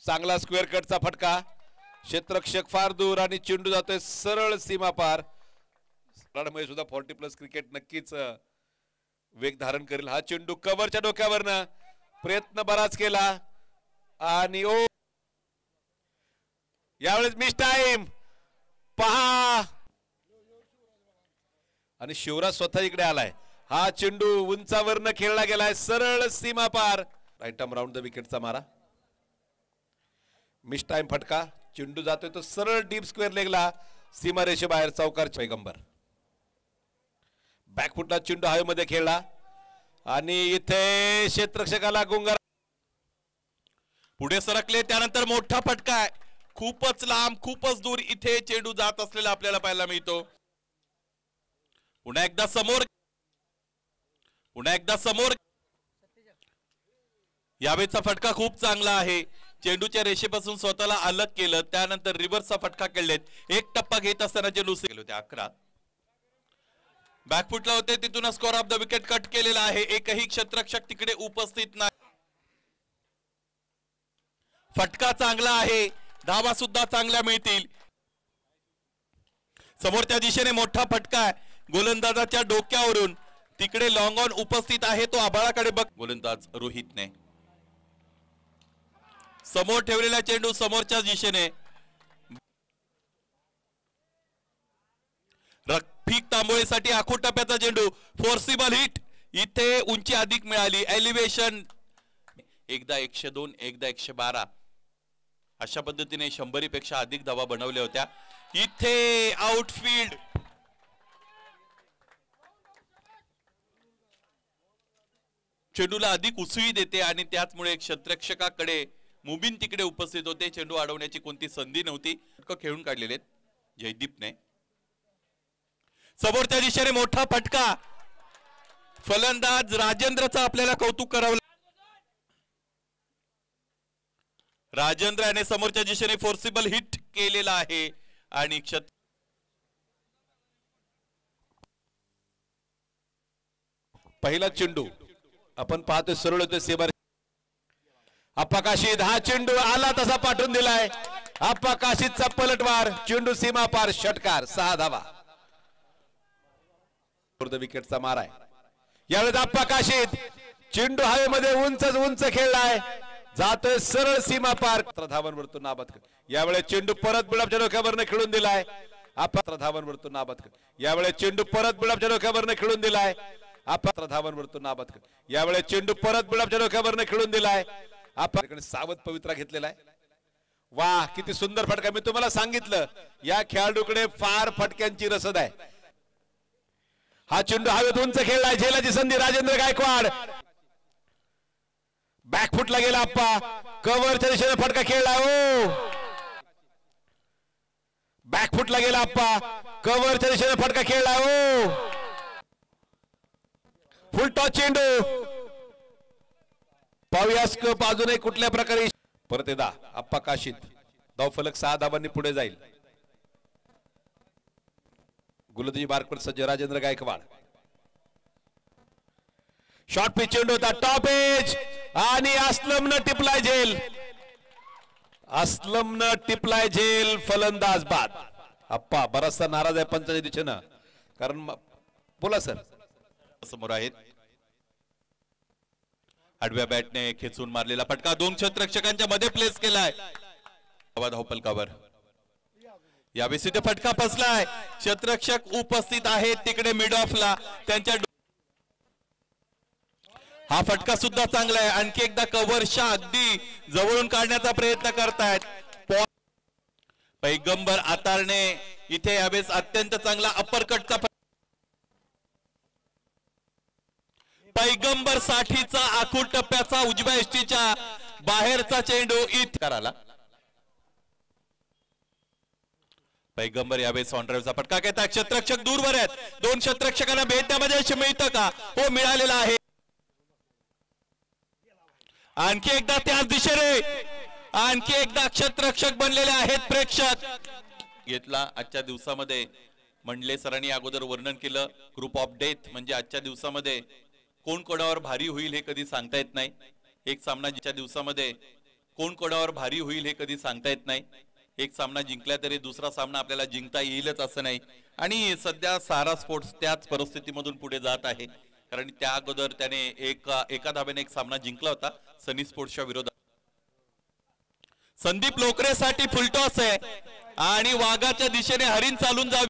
चांगला स्क्वेअर कटचा फटका, क्षेत्ररक्षक फार दूर आणि चेंडू जातोय सरळ सीमा पार. मध्ये सुद्धा 40+ क्रिकेट नक्कीच वेग धारण करेल. हा चेंडू कव्हरच्या डोक्यावरनं प्रयत्न बराच केला आणि ओ यावेळेस मिस टाइम पहा आणि शिवराज स्वतः इकडे आलाय. हा चेंडू उंचावरनं खेळला गेलाय सरळ सीमा पार. राईट आर्म राऊंड द विकेटचा मारा, मिस टाइम फटका, चेंडू जातोय तो सरळ डीप स्क्वेअर लेगला सीमारेषेबाहेर. चौकार पैगंबर बॅकफुटला चेंडू हवेमध्ये खेळला आणि इथे क्षेत्ररक्षकाला गुंगार पुढे सरकले. त्यानंतर मोठा फटका आहे, खूपच लांब खूपच दूर इथे चेंडू जात असलेला आपल्याला पाहायला मिळतो. पुन्हा एकदा समोर यावेळेचा फटका खूप चांगला आहे. चेंडूच्या रेषेपासून स्वतःला अलग केलं, त्यानंतर रिव्हर्सचा फटका खेळलेत. एक टप्पा घेत असताना चेंडू गेले होते 11. बॅकफुटला होते, तिथून score of the wicket cut केलेला आहे. एकही क्षेत्ररक्षक तिकडे उपस्थित नाही. फटका चांगला आहे, धावा सुद्धा चांगल्या मिळतील. समोरच्या दिशेने मोठा फटका आहे, गोलंदाजाच्या डोक्यावरून तिकडे लॉंग ऑन उपस्थित आहे. तो आभाळाकडे बघ. गोलंदाज रोहितने समोर ठेवलेला चेंडू समोरच्या दिशेने रफिक तांबोळेसाठी आखूड टप्प्याचा चेंडू, फोर्सिबल हिट. इथे उंची अधिक मिळाली, एलिव्हेशन. एकदा 102, एकदा 112 अशा पद्धतीने 100 पेक्षा अधिक धावा बनवल्या होत्या. इथे आउटफील्ड चेंडूला अधिक उसळी देते आणि त्याचमुळे क्षेत्ररक्षकाकडे मुबीन तिकडे उपस्थित होते. चेंडू अडवण्याची कोणती संधी नव्हती. खेळून काढलेले जयदीपने. समोरच्या दिशेने मोठा फटका, फलंदाज राजेंद्रचा आपल्याला कौतुक करावं. राजेंद्र याने समोरच्या दिशेने फोर्सिबल हिट केलेला आहे आणि पहिला चेंडू आपण पाहतोय सरळ होते सेबर. आप्पा काशीद हा चेंडू आला तसा पाठवून दिलाय. आप्पा काशीदचा पलटवार, चेंडू सीमा पार, षटकार. 6 धावा. विकेटचा मारा आहे. यावेळेस आप्पा काशीद चेंडू हवेमध्ये उंच खेळलाय, जातोय सरळ सीमा पार. धावांवरतून नाबाद. यावेळेस चेंडू परत बिळापच्या डोक्यावरनं खेळून दिलाय. आप्पा धावांवरतून नाबाद. यावेळेस चेंडू परत बिळापच्या डोक्यावरनं खेळून दिलाय. आप्पा धावांवरतून नाबाद. यावेळेस चेंडू परत बिळापच्या डोक्यावरनं खेळून दिलाय. आपण सावध पवित्रा घेतलेला आहे. वाह, किती सुंदर फटका. मी तुम्हाला सांगितलं या खेळाडूकडे फार फटक्यांची रसद आहे. हा चेंडू हवेत उंच खेळलाय, झेलाची संधी. राजेंद्र गायकवाड बॅकफुटला गेला. आप्पा कव्हरच्या दिशेने फटका खेळलाय. ओ बॅकफुटला गेला. आप्पा कव्हरच्या दिशेने फटका खेळलाय. ओ फुल टॉस चेंडू. पाहूया बाजूने कुठल्या प्रकारे. परत एकदा आप्पा काशीद. धावफलक 6 धावांनी पुढे जाईल. गोलंदाजी मार्कवर सज्ज राजेंद्र गायकवाड. शॉर्ट पिच चेंडू होता, टॉप एज आणि अस्लमनं टिपलाय झेल. अस्लमनं टिपलाय झेल, फलंदाज बाद. आप्पा बराचसा नाराज आहे पंचाच्या दिशेनं, कारण बोला सर. समोर आहेत आडव्या बॅटने खेचून मारलेला फटका 2 क्षेत्ररक्षकांच्या मध्ये प्लेस केलाय. धावफलकावर यावेळेस इथे फटका फसलाय. क्षेत्ररक्षक उपस्थित आहेत तिकडे मिड ऑफला. त्यांच्या हा फटका सुद्धा चांगला आहे. आणखी एकदा कव्हरच्या अगदी जवळून काढण्याचा प्रयत्न करतायत. पैगंबर आतारने इथे यावेळेस अत्यंत चांगला अप्परकटचा पैगंबर साठीचा आखूड टप्प्याचा उजव्या यष्टीच्या बाहेरचा चेंडू इथे कराला. पैगंबर यावेळेस ऑन ड्राईव्हचा फटका घेतात. क्षेत्ररक्षक दूरवर आहेत. 2 क्षेत्ररक्षकांना भेटण्यामध्ये यश मिळतं का? हो, मिळालेला आहे. आणखी एकदा त्याच दिशेने आणखी एकदा क्षेत्ररक्षक बनलेले आहेत प्रेक्षक. घेतला आजच्या दिवसामध्ये. मंडले सरांनी अगोदर वर्णन केलं ग्रुप ऑफ डेथ, म्हणजे आजच्या दिवसामध्ये कोण कोणावर भारी होईल हे कधी सांगता येत नाही. एक सामना ज्याच्या दिवसामध्ये कोण कोणावर भारी होईल हे कधी सांगता येत नाही. एक सामना जिंकला तरी दुसरा सामना आपल्याला जिंकता येईलच असं नाही. आणि सध्या सारा स्पोर्ट्स त्याच परिस्थितीमधून पुढे जात आहे, कारण त्या अगोदर त्याने एका धाब्याने एक सामना जिंकला होता सनी स्पोर्ट्सच्या विरोधात. संदीप लोकरेसाठी फुलटॉस आहे आणि वाघाच्या दिशेने हरिण चालून जावे.